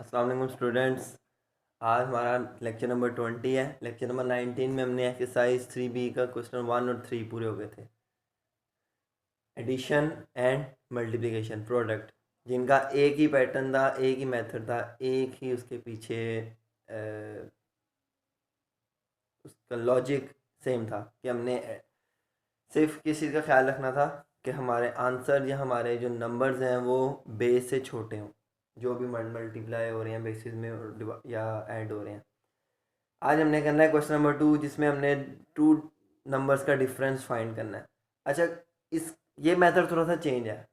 अस्सलाम वालेकुम स्टूडेंट्स। आज हमारा लेक्चर नंबर 20 है। लेक्चर नंबर 19 में हमने एक्सरसाइज 3B का क्वेश्चन 1 और 3 पूरे हो गए थे। एडिशन एंड मल्टीप्लिकेशन प्रोडक्ट, जिनका एक ही पैटर्न था, एक ही मेथड था, एक ही उसके पीछे उसका लॉजिक सेम था कि हमने सिर्फ किस चीज़ का ख्याल रखना था कि हमारे आंसर या हमारे जो नंबर्स हैं वो बेस से छोटे हों, जो भी मल्टीप्लाई हो रहे हैं बेसिस में या ऐड हो रहे हैं। आज हमने करना है क्वेश्चन नंबर 2, जिसमें हमने टू नंबर्स का डिफरेंस फाइंड करना है। अच्छा, इस ये मेथड थोड़ा सा चेंज है।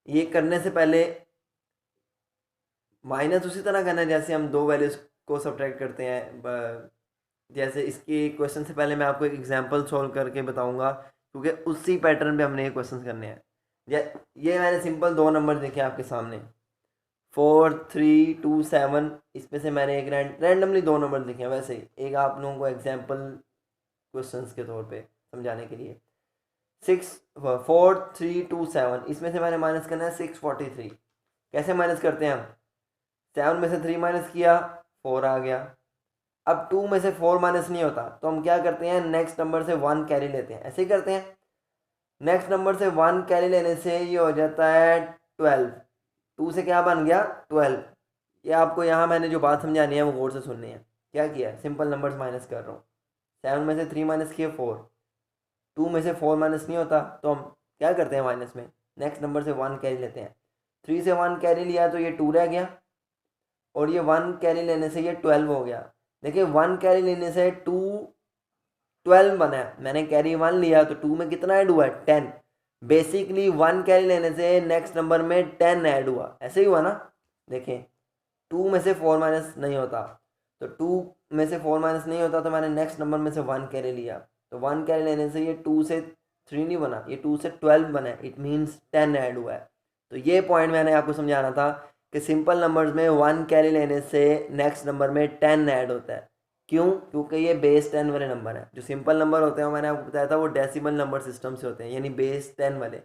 ये करने से पहले माइनस उसी तरह करना है जैसे हम दो वैल्यूज को सब्ट्रैक्ट करते हैं। जैसे इसके क्वेश्चन से पहले मैं आपको एक एग्जांपल सॉल्व करके बताऊंगा, क्योंकि उसी पैटर्न पे हमने ये क्वेश्चन करने हैं। ये मैंने सिंपल दो नंबर देखे आपके सामने, 4, 3, 2, 7। इसमें से मैंने एक रैंडमली दो नंबर लिखे हैं। वैसे ही एक आप लोगों को एग्जांपल क्वेश्चंस के तौर पे समझाने के लिए 6, 4, 3, 2, 7, इसमें से मैंने माइनस करना है 643। कैसे माइनस करते हैं हम? 7 में से 3 माइनस किया, 4 आ गया। अब 2 में से 4 माइनस नहीं होता तो हम क्या करते हैं, नेक्स्ट नंबर से 1 कैरी लेते हैं। ऐसे ही करते हैं। नेक्स्ट नंबर से 1 कैरी लेने से ये हो जाता है 12। 2 से क्या बन गया, 12। ये आपको यहाँ मैंने जो बात समझानी है वो गौर से सुननी है। क्या किया, सिंपल नंबर्स माइनस कर रहा हूँ। 7 में से 3 माइनस किए 4। 2 में से 4 माइनस नहीं होता तो हम क्या करते हैं, माइनस में नेक्स्ट नंबर से 1 कैरी लेते हैं। 3 से 1 कैरी लिया तो ये 2 रह गया, और ये 1 कैरी लेने से ये 12 हो गया। देखिए 1 कैरी लेने से 2 12 बना है। मैंने कैरी 1 लिया तो 2 में कितना ऐड हुआ है, 10। बेसिकली 1 कैरी लेने से नेक्स्ट नंबर में 10 ऐड हुआ। ऐसे ही हुआ ना। देखें 2 में से 4 माइनस नहीं होता, तो 2 में से 4 माइनस नहीं होता तो मैंने नेक्स्ट नंबर में से 1 कैरी लिया। तो 1 कैरी लेने से ये 2 से 3 नहीं बना, ये 2 से 12 बना है। इट मीन्स 10 ऐड हुआ है। तो ये पॉइंट मैंने आपको समझाना था कि सिंपल नंबर्स में 1 कैरी लेने से नेक्स्ट नंबर में 10 ऐड होता है। क्यों? क्योंकि ये बेस 10 वाले नंबर हैं। जो सिंपल नंबर होते हैं वो मैंने आपको बताया था वो डेसिमल नंबर सिस्टम से होते हैं, यानी बेस 10 वाले,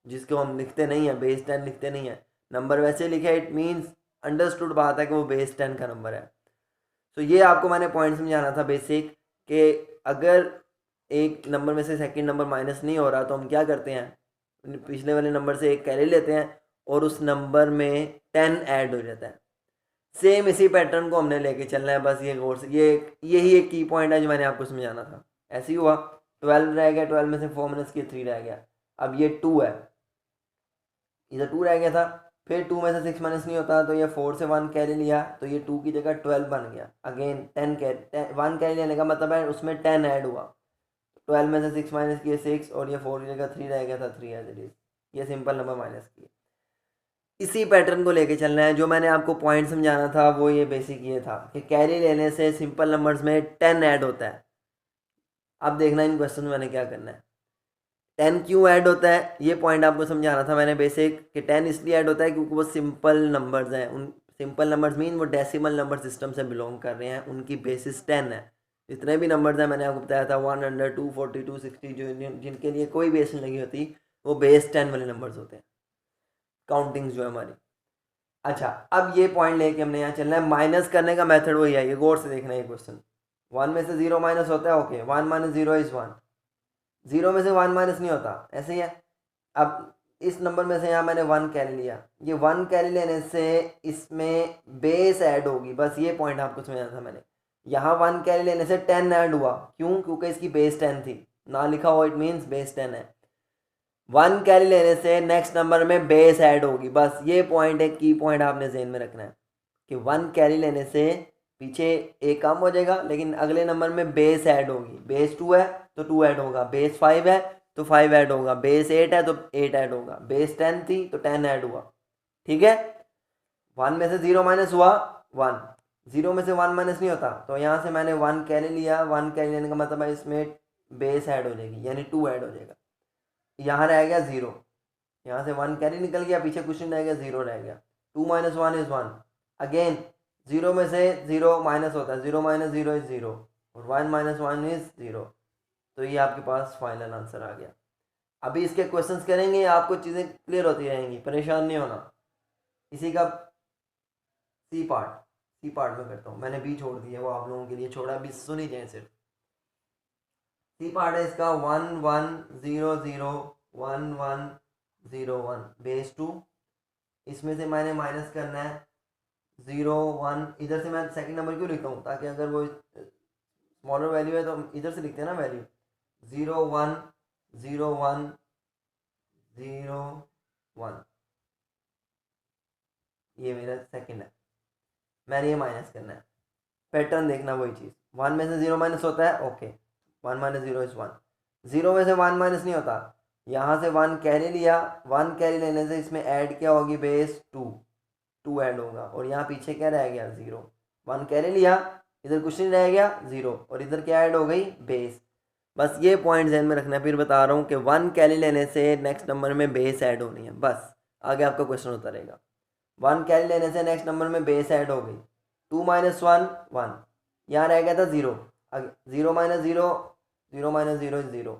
जिसको हम लिखते नहीं है, बेस 10 लिखते नहीं है। नंबर वैसे लिखे, इट मीन्स अंडरस्टूड बात है कि वो बेस 10 का नंबर है। तो ये आपको मैंने पॉइंट समझाना था बेसिक, कि अगर एक नंबर में से सेकंड नंबर माइनस नहीं हो रहा तो हम क्या करते हैं, पिछले वाले नंबर से एक कैरी लेते हैं और उस नंबर में 10 ऐड हो जाता है। सेम इसी पैटर्न को हमने लेके चलना है। बस ये गौर से, ये यही एक की पॉइंट है जो मैंने आपको समझाना था। ऐसे ही हुआ, 12 रह गया, 12 में से 4 माइनस किए 3 रह गया। अब ये 2 है, इधर 2 रह गया था। फिर 2 में से 6 माइनस नहीं होता तो ये 4 से 1 कैरी लिया तो ये 2 की जगह 12 बन गया। अगेन 10 कैरी, 1 कैरी लेने का मतलब है उसमें 10 ऐड हुआ। 12 में से 6 माइनस किए 6, और ये 4 की जगह 3 रह गया था, 3 एज इट इज। ये सिंपल नंबर माइनस किए। इसी पैटर्न को लेके चलना है। जो मैंने आपको पॉइंट समझाना था वो ये बेसिक ये था कि कैरी लेने से सिंपल नंबर्स में 10 ऐड होता है। अब देखना इन क्वेश्चन में मैंने क्या करना है। 10 क्यों ऐड होता है ये पॉइंट आपको समझाना था मैंने बेसिक, कि 10 इसलिए ऐड होता है क्योंकि वो सिंपल नंबर्स हैं। उन सिंपल नंबर्स मीन वो डेसिमल नंबर सिस्टम से बिलोंग कर रहे हैं, उनकी बेसिस 10 है। जितने भी नंबर्स हैं मैंने आपको बताया था 100, 240, 260, जो जिनके लिए कोई बेस नहीं लगी होती, वो बेस 10 वाले नंबर्स होते हैं, काउंटिंग्स जो है हमारी। अच्छा, अब ये पॉइंट लेके हमने यहाँ चलना है। माइनस करने का मेथड वही है, ये गौर से देखना है। ये क्वेश्चन 1 में से 0 माइनस होता है, ओके, 1 माइनस 0 इज 1। 0 में से 1 माइनस नहीं होता, ऐसे ही है। अब इस नंबर में से यहाँ मैंने 1 कैरी लिया, ये 1 कैरी लेने से इसमें बेस ऐड होगी। बस ये पॉइंट आपको समझाना था मैंने। यहाँ 1 कैरी लेने से 10 ऐड हुआ। क्यों? क्योंकि इसकी बेस 10 थी, ना लिखा हो, इट मीन्स बेस 10 है। 1 कैरी लेने से नेक्स्ट नंबर में बेस ऐड होगी। बस ये पॉइंट एक की पॉइंट आपने ज़हन में रखना है कि 1 कैरी लेने से पीछे एक कम हो जाएगा, लेकिन अगले नंबर में बेस ऐड होगी। बेस 2 है तो 2 ऐड होगा, बेस 5 है तो 5 ऐड होगा, बेस 8 है तो 8 ऐड होगा, बेस 10 थी तो 10 ऐड हुआ। ठीक है। 1 में से 0 माइनस हुआ 1, 0 में से 1 माइनस नहीं होता, तो यहाँ से मैंने 1 कैरी लिया। 1 कैरी लेने का मतलब है इसमें बेस ऐड हो जाएगी, यानी 2 ऐड हो जाएगा। यहाँ रह गया 0, यहाँ से 1 कैरी निकल गया, पीछे कुछ नहीं रह गया, 0 रह गया। 2 माइनस 1 इज 1। अगेन 0 में से 0 माइनस होता है, 0 माइनस 0 इज 0, और 1 माइनस 1 इज 0। तो ये आपके पास फाइनल आंसर आ गया। अभी इसके क्वेश्चंस करेंगे, आपको चीज़ें क्लियर होती रहेंगी, परेशान नहीं होना। इसी का सी पार्ट में करता हूँ, मैंने बी छोड़ दिया, वो आप लोगों के लिए छोड़ा, बी सुन ही जाए सिर्फ। सी पार्ट है इसका 1100 बेस 2, इसमें से मैंने माइनस करना है 0 1, इधर से मैं सेकंड नंबर क्यों लिखता हूँ, ताकि अगर वो स्मॉलर वैल्यू है तो हम इधर से लिखते हैं ना वैल्यू, 0 1 ये मेरा सेकंड है, मैंने ये माइनस करना है। पैटर्न देखना वही चीज़, 1 में से 0 माइनस होता है, ओके, 1 माइनस 0 इज 1, 0 में से 1 माइनस नहीं होता, यहाँ से 1 कैरी लिया, 1 कैरी लेने से इसमें ऐड क्या होगी, बेस 2 ऐड होगा, और यहाँ पीछे क्या रह गया 0, 1 कैरी लिया, इधर कुछ नहीं रह गया 0, और इधर क्या ऐड हो गई, बेस। बस ये पॉइंट ध्यान में रखना है, फिर बता रहा हूँ कि 1 कैरी लेने से नेक्स्ट नंबर में बेस ऐड होनी है, बस आगे आपका क्वेश्चन होता रहेगा। 1 कैरी लेने से नेक्स्ट नंबर में बेस ऐड हो गई, 2 माइनस 1 1, यहाँ रह गया था 0, 0 minus 0, 0 minus 0 is 0,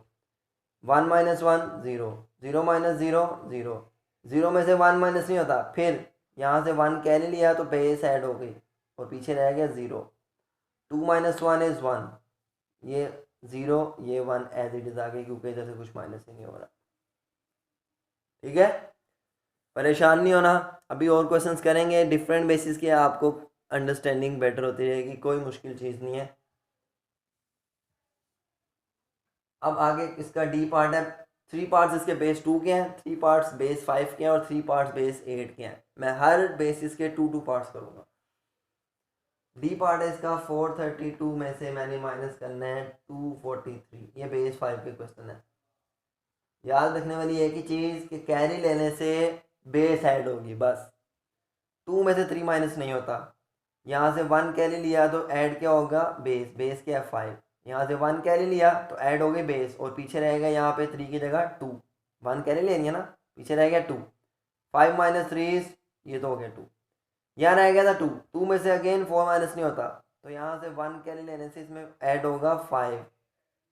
1 minus 1 0, 0 minus 0 0, 0 में से 1 माइनस नहीं होता, फिर यहाँ से 1 कैरी लिया तो बेस ऐड हो गई, और पीछे रह गया 0, 2 माइनस 1 इज 1, ये 0 ये 1 एज इट इज आ गई, क्योंकि इधर से कुछ माइनस ही नहीं हो रहा। ठीक है, परेशान नहीं होना, अभी और क्वेश्चंस करेंगे डिफरेंट बेसिस के, आपको अंडरस्टैंडिंग बेटर होती रहेगी, कोई मुश्किल चीज़ नहीं है। अब आगे इसका डी पार्ट है, 3 पार्ट्स इसके बेस 2 के हैं, 3 पार्ट्स बेस 5 के हैं, और 3 पार्ट्स बेस 8 के हैं। मैं हर बेसिस के 2 पार्ट्स करूँगा। डी पार्ट है इसका 432 में से मैंने माइनस करना है 243, ये बेस 5 के क्वेश्चन है। याद रखने वाली एक ही चीज़ कि कैरी लेने से बेस ऐड होगी, बस 2 में से 3 माइनस नहीं होता, यहाँ से 1 कैरी लिया तो ऐड क्या होगा, बेस क्या है 5, यहाँ से 1 कैरी लिया तो ऐड हो गई बेस, और पीछे रहेगा यहाँ पे 3 की जगह 2, 1 कैरी लेनी है ना, पीछे रह गया 2, 5 माइनस 3 ये तो हो गया 2, यहाँ रह गया था 2 में से अगेन 4 माइनस नहीं होता, तो यहाँ से 1 कैरी लेने से इसमें ऐड होगा 5,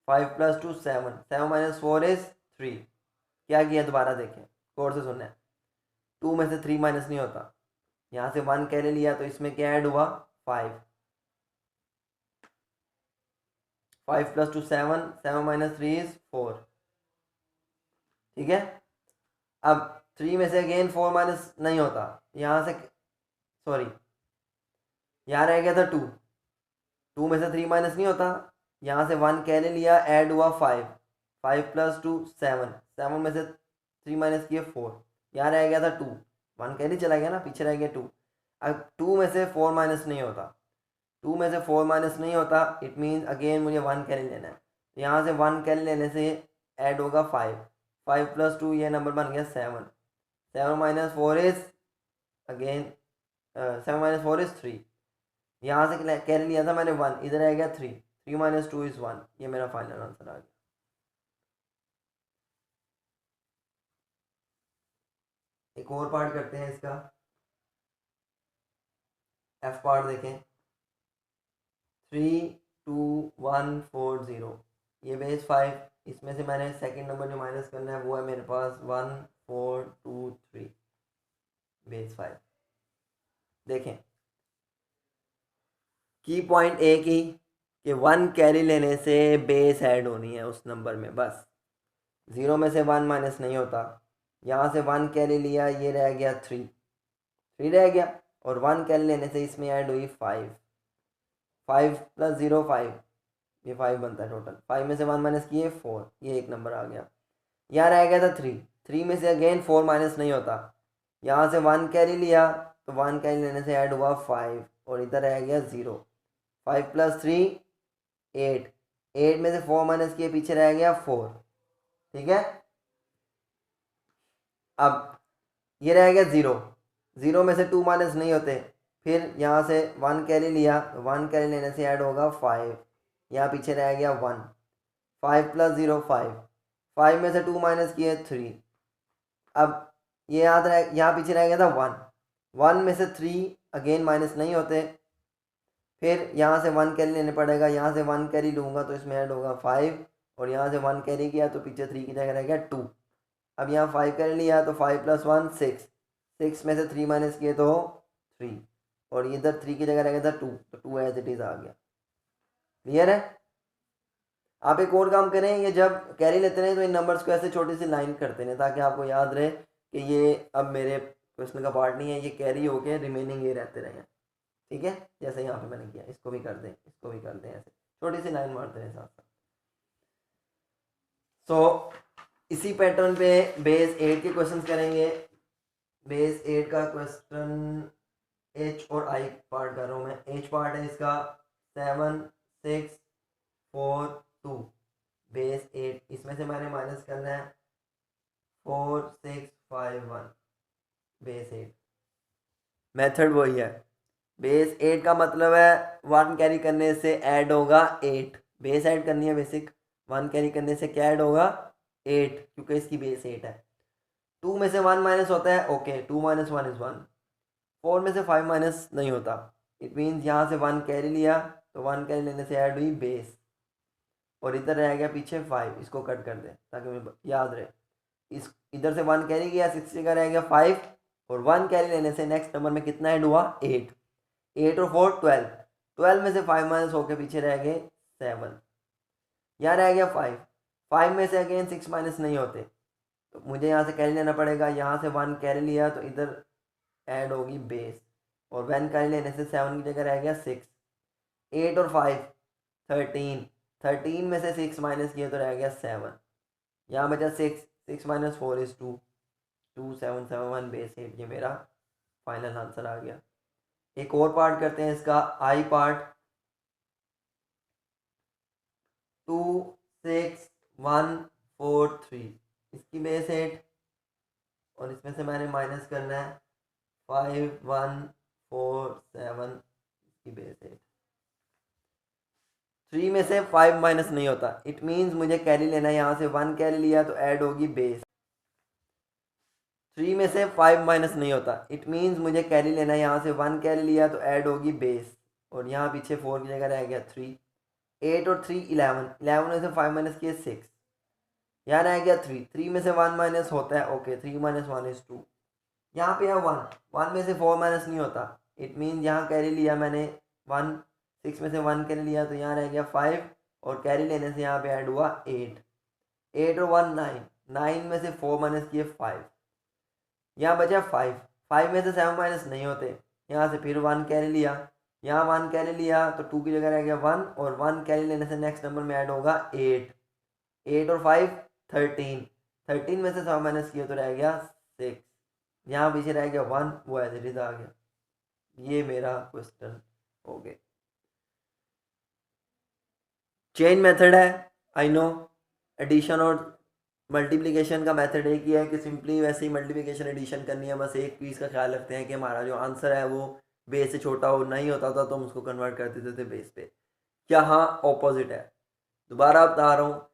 5 प्लस 2 7, 7 माइनस 4 इज 3, क्या किया दोबारा देखें, कोड से सुनना है, 2 में से 3 माइनस नहीं होता, यहाँ से 1 कैरी लिया तो इसमें क्या ऐड हुआ 5, 5 प्लस 2 7, 7 माइनस 3 इज 4। ठीक है, अब 3 में से अगेन 4 माइनस नहीं होता, यहाँ से सॉरी यहाँ रह गया था 2 में से 3 माइनस नहीं होता, यहाँ से 1 कैरी लिया, ऐड हुआ 5, 5 प्लस 2 7, 7 में से 3 माइनस किए 4, यहाँ रह गया था 2, 1 कैरी चला गया ना, पीछे रह गया 2, अब 2 में से 4 माइनस नहीं होता, 2 में से 4 माइनस नहीं होता, इट मीन्स अगेन मुझे 1 कैरी लेना है, यहाँ से 1 कैरी लेने से ऐड होगा 5, 5 प्लस 2 ये नंबर बन गया 7, 7 minus 4 is again 7 minus 4 is 3, यहाँ से कैरी लिया था मैंने 1, इधर आ गया 3, 3 माइनस 2 इज 1, ये मेरा फाइनल आंसर आ गया। एक और पार्ट करते हैं इसका, एफ पार्ट देखें, 3 2 1 4 0, ये बेस 5, इसमें से मैंने सेकंड नंबर जो माइनस करना है वो है मेरे पास 1 4 2 3, बेस 5। देखें की पॉइंट एक ही कि 1 कैरी लेने से बेस ऐड होनी है उस नंबर में, बस 0 में से 1 माइनस नहीं होता, यहाँ से 1 कैरी लिया, ये रह गया 3 रह गया, और 1 कैरी लेने से इसमें ऐड हुई 5, 5 प्लस 0 5, ये 5 बनता है टोटल, 5 में से 1 माइनस किए 4, ये एक नंबर आ गया, यहाँ रह गया था 3 में से अगेन 4 माइनस नहीं होता, यहाँ से 1 कैरी लिया तो 1 कैरी लेने से ऐड हुआ 5, और इधर रह गया 0, 5 प्लस 3 8, 8 में से 4 माइनस किए, पीछे रह गया 4। ठीक है, अब ये रह गया 0 में से 2 माइनस नहीं होते, फिर यहाँ से 1 कैरी लिया, 1 कैरी लेने से ऐड होगा 5, यहाँ पीछे रह गया 1, 5 प्लस 0 5, 5 में से 2 माइनस किए 3, अब ये याद रह, यहाँ पीछे रह गया था 1 में से 3 अगेन माइनस नहीं होते, फिर यहाँ से 1 कैरी लेने पड़ेगा, यहाँ से 1 कैरी लूँगा तो इसमें ऐड होगा 5, और यहाँ से 1 कैरी किया तो पीछे 3 की जगह रह गया 2, अब यहाँ 5 कैरी लिया तो 5 प्लस 1 6, 6 में से 3 माइनस किए तो 3, और इधर 3 की जगह रहेगा था 2, तो 2 एज इट इज़ आ गया। क्लियर है? आप एक और काम करें, ये जब कैरी लेते रहें तो इन नंबर्स को ऐसे छोटी सी लाइन करते रहें ताकि आपको याद रहे कि ये अब मेरे क्वेश्चन का पार्ट नहीं है, ये कैरी होके रिमेनिंग ये रहते रहे। ठीक है, जैसे यहाँ पे मैंने किया, इसको भी कर दें, इसको भी कर दें, ऐसे छोटी सी लाइन मारते रहें साथ साथ। सो इसी पैटर्न पे बेस 8 के क्वेश्चन करेंगे। बेस 8 का क्वेश्चन एच और आई पार्ट कर रहा हूँ मैं। एच पार्ट है इसका 7 6 4 2 बेस 8, इसमें से मैंने माइनस करना है 4 6 5 1 बेस 8। मेथड वही है, बेस 8 का मतलब है 1 कैरी करने से ऐड होगा 8, बेस ऐड करनी है बेसिक, 1 कैरी करने से क्या ऐड होगा 8, क्योंकि इसकी बेस 8 है। 2 में से 1 माइनस होता है, ओके 2 माइनस 1 इज 1। 4 में से 5 माइनस नहीं होता, इट मीन्स यहाँ से 1 कैरी लिया तो 1 कैरी लेने से ऐड हुई बेस, और इधर रह गया पीछे 5, इसको कट कर दें ताकि मुझे याद रहे। इस इधर से 1 कैरी किया, 6 जगह रह गया 5, और 1 कैरी लेने से नेक्स्ट नंबर में कितना ऐड हुआ 8, 8 और 4 12, 12 में से 5 माइनस होकर पीछे रह गए 7, यहाँ रह गया 5, 5 में से अगेन 6 माइनस नहीं होते, तो मुझे यहाँ से कैरी लेना पड़ेगा। यहाँ से 1 कैरी लिया तो इधर ऐड होगी बेस, और 1 कैरी लेने से 7 की जगह रह गया 6, 8 और 5 13, 13 में से 6 माइनस किया तो रह गया 7, यहाँ बचा 6, 6 माइनस 4 इज 2, 2 7 7 1 बेस 8, ये मेरा फाइनल आंसर आ गया। एक और पार्ट करते हैं इसका, आई पार्ट 2 6 1 4 3, इसकी बेस 8, और इसमें से मैंने माइनस करना है 5 1 4 7, इसकी बेस 8। 3 में से 5 माइनस नहीं होता, इट मीन्स मुझे कैरी लेना है, यहाँ से 1 कैरी लिया तो ऐड होगी बेस। 3 में से 5 माइनस नहीं होता, इट मीन्स मुझे कैरी लेना है, यहाँ से 1 कैरी लिया तो ऐड होगी बेस, और यहाँ पीछे 4 की जगह रह गया 3, 8 और 3 11, 11 में से 5 माइनस किए 6, यहाँ रह गया 3, 3 में से 1 माइनस होता है, ओके 3 माइनस 1 इज 2, यहाँ पे है 1, 1 में से 4 माइनस नहीं होता, इट मीन्स यहाँ कैरी लिया मैंने 1, 6 में से 1 कैरी लिया तो यहाँ रह गया 5, और कैरी लेने से यहाँ पे ऐड हुआ 8, 8 और 1 9, 9 में से 4 माइनस किए 5, यहाँ बचा 5, 5 में से 7 माइनस नहीं होते, यहाँ से फिर 1 कैरी लिया, यहाँ 1 कैरी लिया तो 2 की जगह रह गया 1, और 1 कैरी लेने से नेक्स्ट नंबर में ऐड होगा 8, 8 और 5 13, 13 में से 7 माइनस किया तो रह गया 6, यहाँ पीछे रह गया 1, वो एज इट इज आ गया। ये मेरा क्वेश्चन हो गया। चेन मेथड है, आई नो, एडिशन और मल्टीप्लिकेशन का मेथड एक ही है कि सिंपली वैसे ही मल्टीप्लिकेशन एडिशन करनी है, बस एक चीज़ का ख्याल रखते हैं कि हमारा जो आंसर है वो बेस से छोटा हो, नहीं होता था तो हम उसको कन्वर्ट कर देते थे बेस पे। क्या हाँ ऑपोजिट है, दोबारा बता रहा हूँ,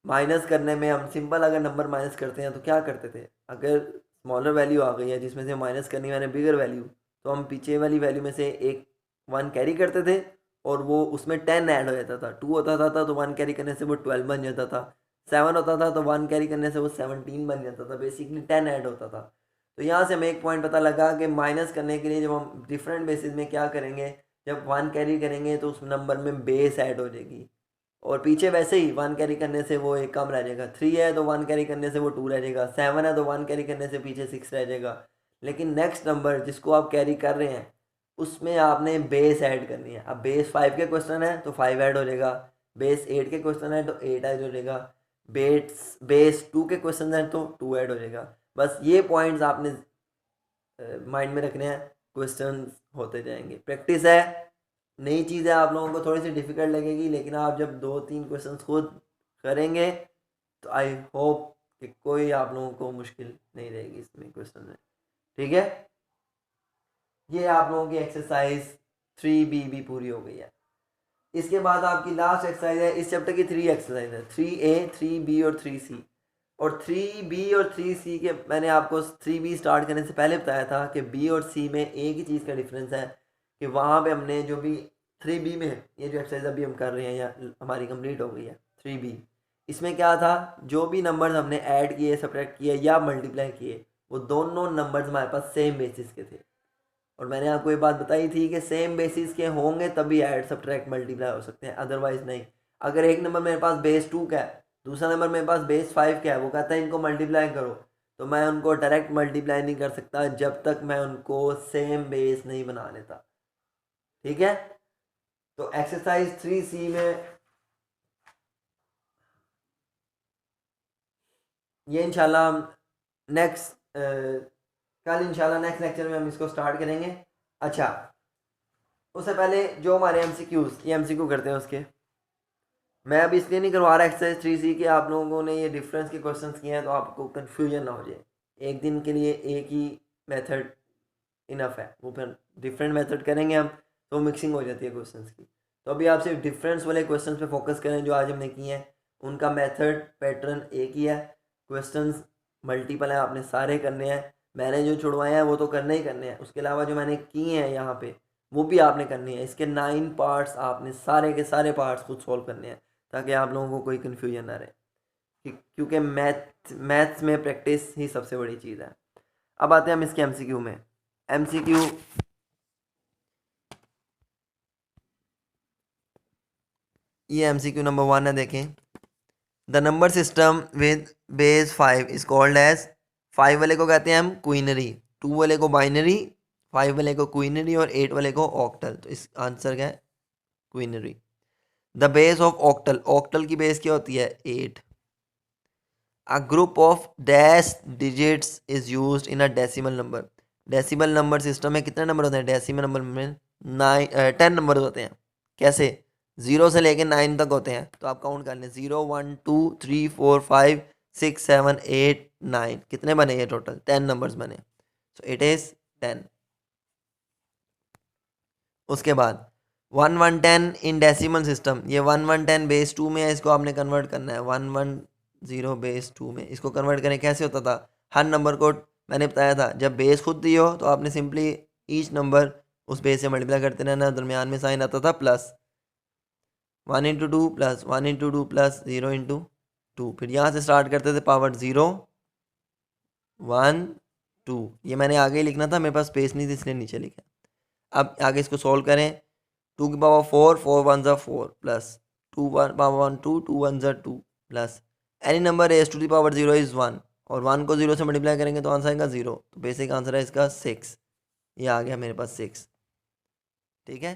माइनस करने में हम सिंपल अगर नंबर माइनस करते हैं तो क्या करते थे, अगर स्मॉलर वैल्यू आ गई है जिसमें से माइनस करनी मैंने बिगर वैल्यू, तो हम पीछे वाली वैल्यू में से एक 1 कैरी करते थे और वो उसमें 10 ऐड हो जाता था। 2 होता था तो 1 कैरी करने से वो 12 बन जाता था, 7 होता था तो 1 कैरी करने से वो 17 बन जाता था, बेसिकली 10 ऐड होता था। तो यहाँ से हमें एक पॉइंट पता लगा कि माइनस करने के लिए जब हम डिफरेंट बेसिस में क्या करेंगे, जब 1 कैरी करेंगे तो उस नंबर में बेस ऐड हो जाएगी, और पीछे वैसे ही 1 कैरी करने से वो एक कम रह जाएगा। 3 है तो 1 कैरी करने से वो 2 रह जाएगा, 7 है तो 1 कैरी करने से पीछे 6 रह जाएगा। लेकिन नेक्स्ट नंबर जिसको आप कैरी कर रहे हैं उसमें आपने बेस ऐड करनी है। अब बेस 5 के क्वेश्चन है तो 5 ऐड हो जाएगा, बेस 8 के क्वेश्चन है तो 8 ऐड हो जाएगा, बेस 2 के क्वेश्चन है तो 2 ऐड हो जाएगा। बस ये पॉइंट्स आपने माइंड में रखने हैं, क्वेश्चन होते जाएंगे। प्रैक्टिस है, नई चीज़ है, आप लोगों को थोड़ी सी डिफ़िकल्ट लगेगी, लेकिन आप जब 2-3 क्वेश्चंस खुद करेंगे तो आई होप कि कोई आप लोगों को मुश्किल नहीं रहेगी इसमें क्वेश्चन में। ठीक है, ये आप लोगों की एक्सरसाइज 3B भी पूरी हो गई है। इसके बाद आपकी लास्ट एक्सरसाइज है, इस चैप्टर की 3 एक्सरसाइज है, 3A 3B और 3C। और 3B और 3C के मैंने आपको 3B स्टार्ट करने से पहले बताया था कि B और C में एक ही चीज़ का डिफरेंस है कि वहाँ पे हमने जो भी 3B में ये जो एक्सरसाइज अभी हम कर रहे हैं या हमारी कंप्लीट हो गई है 3B, इसमें क्या था, जो भी नंबर्स हमने ऐड किए, सब्ट्रैक्ट किए या मल्टीप्लाई किए, वो दोनों नंबर्स हमारे पास सेम बेसिस के थे। और मैंने आपको ये बात बताई थी कि सेम बेसिस के होंगे तभी ऐड सब्ट्रैक्ट मल्टीप्लाई हो सकते हैं, अदरवाइज नहीं। अगर एक नंबर मेरे पास बेस 2 का है, दूसरा नंबर मेरे पास बेस 5 का है, वो कहता है इनको मल्टीप्लाई करो, तो मैं उनको डायरेक्ट मल्टीप्लाई नहीं कर सकता जब तक मैं उनको सेम बेस नहीं बना लेता। ठीक है, तो एक्सरसाइज 3C में ये इंशाल्लाह हम नेक्स्ट कल इंशाल्लाह नेक्स्ट लेक्चर में हम इसको स्टार्ट करेंगे। अच्छा, उससे पहले जो हमारे MCQs, ये MCQ करते हैं उसके, मैं अभी इसलिए नहीं करवा रहा एक्सरसाइज 3C कि आप लोगों ने ये डिफरेंस के क्वेश्चंस किए हैं तो आपको कन्फ्यूजन ना हो जाए। एक दिन के लिए एक ही मेथड इनफ है, वो फिर डिफरेंट मेथड करेंगे हम तो मिक्सिंग हो जाती है क्वेश्चंस की। तो अभी आप सिर्फ डिफरेंस वाले क्वेश्चंस पे फोकस करें जो आज हमने किए हैं, उनका मेथड पैटर्न एक ही है, क्वेश्चंस मल्टीपल हैं, आपने सारे करने हैं। मैंने जो छुड़वाए हैं वो तो करने ही करने हैं, उसके अलावा जो मैंने किए हैं यहाँ पे वो भी आपने करनी है। इसके 9 पार्ट्स आपने सारे के सारे पार्ट्स खुद सॉल्व करने हैं ताकि आप लोगों को कोई कन्फ्यूजन ना रहे, क्योंकि मैथ्स में प्रैक्टिस ही सबसे बड़ी चीज़ है। अब आते हैं हम इसके MCQ में। MCQ ये MCQ नंबर 1 है, देखें। The number system with base 5 is called as, 5 वाले को कहते हैं हम क्वीनरी, 2 वाले को बाइनरी, 5 वाले को क्वीनरी और 8 वाले को ऑक्टल। तो इस आंसर क्या है? Quinary. The base of octal, octal की बेस क्या होती है? 8। A group of dash digits is used in a decimal number, decimal number system में कितने नंबर होते हैं? डेसिमल नंबर में 10 नंबर होते हैं। कैसे? 0 से लेके 9 तक होते हैं, तो आप काउंट कर लें, 0 1 2 3 4 5 6 7 8 9, कितने बने ये टोटल? 10 नंबर्स बने, सो इट इज 10। उसके बाद 1 1 10 इन डेसिमल सिस्टम, ये 1 1 10 बेस 2 में है, इसको आपने कन्वर्ट करना है 1 1 0 बेस 2 में। इसको कन्वर्ट करें, कैसे होता था? हर नंबर को मैंने बताया था जब बेस खुद दी हो तो आपने सिंपली ईच नंबर उस बेस से मल्टीप्लाई करते रहना, दरमियान में साइन आता था plus, 1 into 2 plus 1 into 2 plus 0 into 2, फिर यहाँ से स्टार्ट करते थे पावर 0 1 2, ये मैंने आगे ही लिखना था, मेरे पास स्पेस नहीं थी इसलिए नीचे लिखा। अब आगे इसको सोल्व करें, 2 की पावर 4, 4 1 ज़ा 4 प्लस 2 पावर 1 2, 2 1 ज़ा 2 plus any number raise to the power 0 is 1, और 1 को 0 से मल्टीप्लाई करेंगे तो आंसर आएगा 0, तो बेसिक आंसर है इसका 6। ये आ गया मेरे पास 6। ठीक है,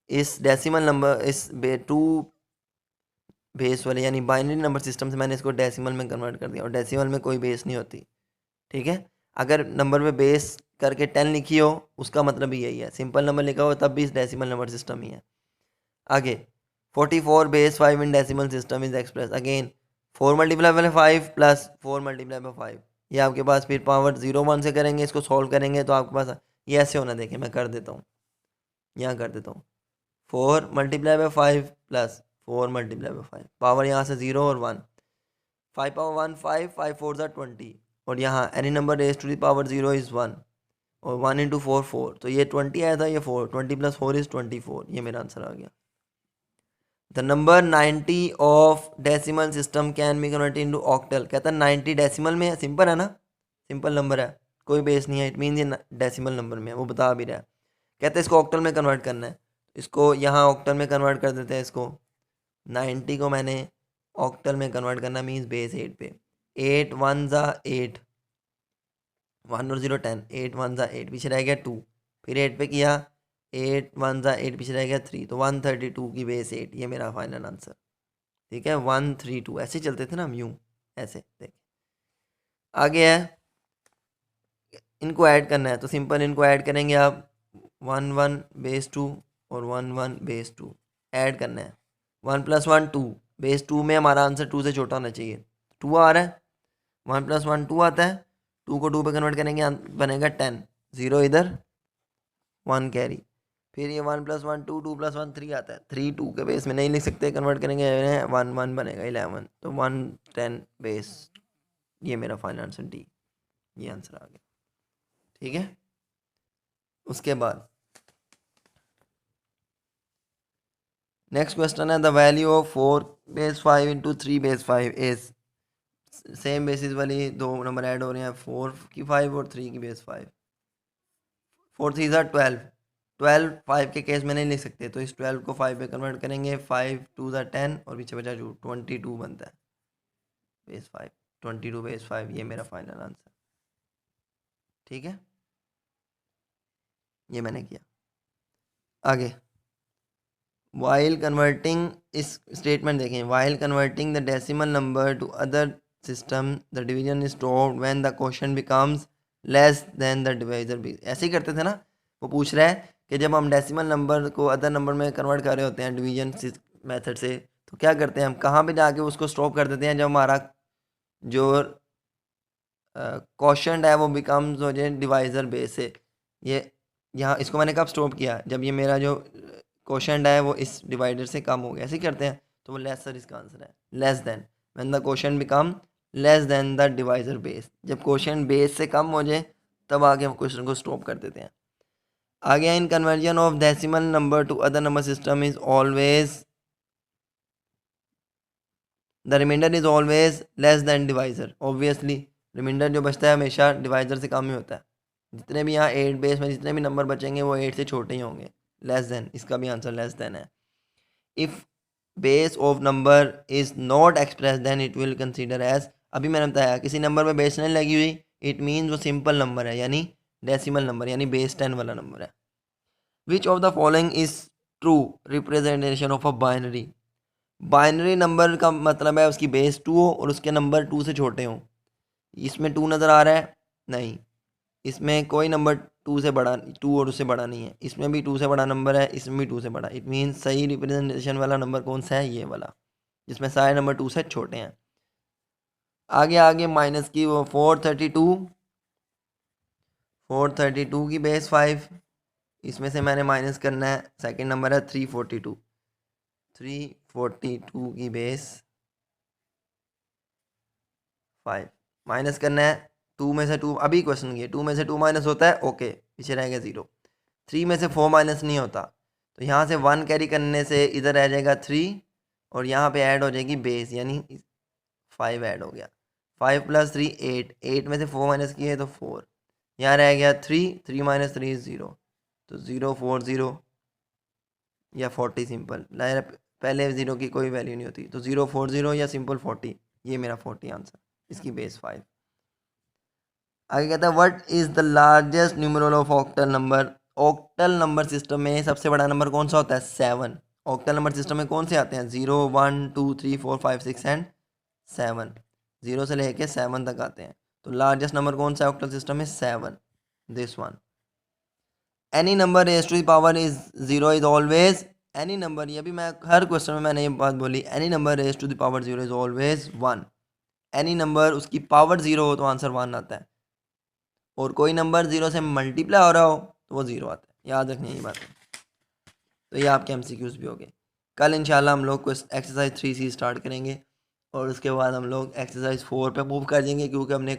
इस डेसिमल नंबर, इस 2 बेस वाले यानी बाइनरी नंबर सिस्टम से मैंने इसको डेसिमल में कन्वर्ट कर दिया, और डेसिमल में कोई बेस नहीं होती। ठीक है, अगर नंबर में बेस करके 10 लिखी हो उसका मतलब ही यही है, सिंपल नंबर लिखा हो तब भी इस डेसिमल नंबर सिस्टम ही है। आगे 44 base 5 in decimal system is express, again 4 multiply by 5 plus 4 multiply by 5, ये आपके पास फिर पावर 0 1 से करेंगे, इसको सॉल्व करेंगे तो आपके पास ये ऐसे होना, देखें मैं कर देता हूँ, यहाँ कर देता हूँ, 4 multiply by 5 plus 4 multiply by 5, power यहाँ से 0 और 1, 5 पावर 1 5, 5 4 ज़ा 20, और यहाँ any number raise to the power 0 is 1, और 1 इंटू 4 4, तो ये 20 आया था, ये 4, 20 प्लस 4 इज़ 24, ये मेरा आंसर आ गया। The number 90 of decimal system can be converted into octal, कहता है 90 डेसिमल में है, सिंपल है ना, सिंपल नंबर है, कोई बेस नहीं है, इट मीन ये डेसिमल नंबर में है, वो बता भी रहा है। कहते हैं इसको ऑक्टल में कन्वर्ट करना है, इसको यहाँ ऑक्टल में कन्वर्ट कर देते हैं। इसको 90 को मैंने ऑक्टल में कन्वर्ट करना मीन्स बेस 8 पे, 8 1 ज़ा 8, 1 और 0 10, 8 1 ज़ा 8, पीछे रह गया 2, फिर 8 पे किया, 8 1 ज़ा 8, पीछे रह गया 3, तो 132 की बेस 8, ये मेरा फाइनल आंसर। ठीक है, 132, ऐसे चलते थे ना हम, यूँ ऐसे। देख आगे है, इनको ऐड करना है, तो सिंपल इनको ऐड करेंगे आप, 1 1 बेस 2 और 1 1 बेस 2 ऐड करना है, 1 प्लस 1 2, बेस 2 में हमारा आंसर 2 से छोटा होना चाहिए, 2 आ रहा है, 1 प्लस 1 2 आता है, 2 को 2 पे कन्वर्ट करेंगे बनेगा 10, 0 इधर 1 कैरी, फिर ये 1 प्लस 1 2, 2 प्लस 1 3 आता है, 3 2 के बेस में नहीं लिख सकते, कन्वर्ट करेंगे 1 1 बनेगा 11, तो 1 10 बेस, ये मेरा फाइनल आंसर डी, ये आंसर आ गया। ठीक है, उसके बाद नेक्स्ट क्वेश्चन है, the value of 4 base 5 into 3 base 5 is, same basis वाली दो नंबर ऐड हो रहे हैं, 4 की 5 और 3 की बेस 5, 4 3 ज़ा 12, 12 5 के केस में नहीं लिख सकते, तो इस 12 को 5 पे कन्वर्ट करेंगे, 5 2 ज़ा 10 और पीछे बचा 22 बनता है बेस 5, 22 बेस 5, ये मेरा फाइनल आंसर। ठीक है, ये मैंने किया। आगे वाइल कन्वर्टिंग, इस स्टेटमेंट देखें, while converting the decimal number to other system the division is stopped when the question becomes less than the divisor. ऐसे ही करते थे ना, वो पूछ रहा है कि जब हम डेसिमल नंबर को अदर नंबर में कन्वर्ट कर रहे होते हैं डिवीजन मेथड से, तो क्या करते हैं हम, कहाँ पे जाके उसको स्टॉप कर देते हैं, जब हमारा जो क्वेश्चन है वो बिकम्स हो जाए डिवाइजर बेस से। ये यहाँ इसको मैंने कब स्टॉप किया, जब ये मेरा जो क्वेश्चन है वो इस डिवाइडर से कम हो गया। ऐसे ही करते हैं, तो वो लेसर इसका आंसर है, less than when the question become less than the divisor base. जब क्वेश्चन बेस से कम हो जाए तब आगे हम क्वेश्चन को स्टॉप कर देते हैं। आगे in conversion of decimal number to other number system is always the remainder is always less than divisor. Obviously remainder जो बचता है हमेशा डिवाइजर से कम ही होता है। जितने भी यहाँ 8 बेस में जितने भी नंबर बचेंगे वो 8 से छोटे ही होंगे। लेस देन, इसका भी आंसर लेस देन है। If base of number is not express then it will consider as, अभी मैंने बताया किसी नंबर में बेस नहीं लगी हुई, इट मीन्स वो सिंपल नंबर है, यानी डेसिमल नंबर, यानी बेस 10 वाला नंबर है। Which of the following is true representation of a binary. Binary number का मतलब है उसकी बेस 2 हो और उसके नंबर 2 से छोटे हों। इसमें 2 नज़र आ रहा है, नहीं, इसमें कोई नंबर 2 से बड़ा, 2 और उससे बड़ा नहीं है, इसमें भी 2 से बड़ा नंबर है, इसमें भी 2 से बड़ा। इट मीन सही रिप्रेजेंटेशन वाला नंबर कौन सा है, ये वाला, जिसमें सारे नंबर 2 से छोटे हैं। आगे आगे माइनस की वो 432 की बेस 5, इसमें से मैंने माइनस करना है, सेकंड नंबर है 342 की बेस 5 माइनस करना है। 2 में से 2, अभी क्वेश्चन किए 2 में से 2 माइनस होता है, ओके, पीछे रह गया 0। 3 में से 4 माइनस नहीं होता, तो यहाँ से 1 कैरी करने से इधर रह जाएगा 3 और यहाँ पे ऐड हो जाएगी बेस, यानी 5 ऐड हो गया। 5 + 3 8, 8 में से 4 माइनस किए तो 4, यहाँ रह गया 3, 3 - 3 0, तो 0 4 0 या 40 सिंपल, पहले 0 की कोई वैल्यू नहीं होती, तो 0 4 0 या सिंपल 40, ये मेरा 40 आंसर, इसकी बेस 5। आगे कहता है what is the largest numeral of octal number. Octal number system में सबसे बड़ा नंबर कौन सा होता है, 7। ऑक्टल नंबर सिस्टम में कौन से आते हैं, 0 1 2 3 4 5 6 एंड 7, 0 से लेके 7 तक आते हैं। तो लार्जेस्ट नंबर कौन सा है ऑक्टल सिस्टम में, 7, this one. Any number raise to the power is 0 is always, any number, ये भी मैं हर क्वेश्चन में मैंने ये बात बोली, any number raise to the power 0 is always 1। Any number उसकी पावर 0 हो तो आंसर 1 आता है, और कोई नंबर 0 से मल्टीप्लाई हो रहा हो तो वो 0 आता है, याद रखनी ये बात। तो ये आपके MCQs भी हो गए। कल इंशाल्लाह हम लोग को एक्सरसाइज 3C स्टार्ट करेंगे और उसके बाद हम लोग एक्सरसाइज 4 पे मूव कर जाएंगे, क्योंकि हमने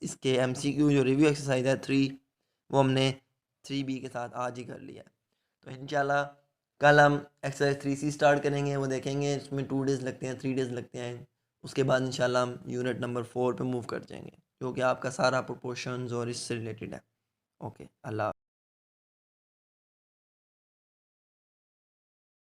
इसके MCQ जो रिव्यू एक्सरसाइज है 3, वो हमने 3B के साथ आज ही कर लिया है। तो इंशाल्लाह कल हम एक्सरसाइज 3C स्टार्ट करेंगे, वो देखेंगे, इसमें 2 डेज़ लगते हैं, 3 डेज़ लगते हैं। उसके बाद इंशाल्लाह हम यूनिट नंबर 4 पे मूव कर जाएंगे, जो कि आपका सारा प्रोपोर्शंस और इससे रिलेटेड है। ओके, अल्लाह।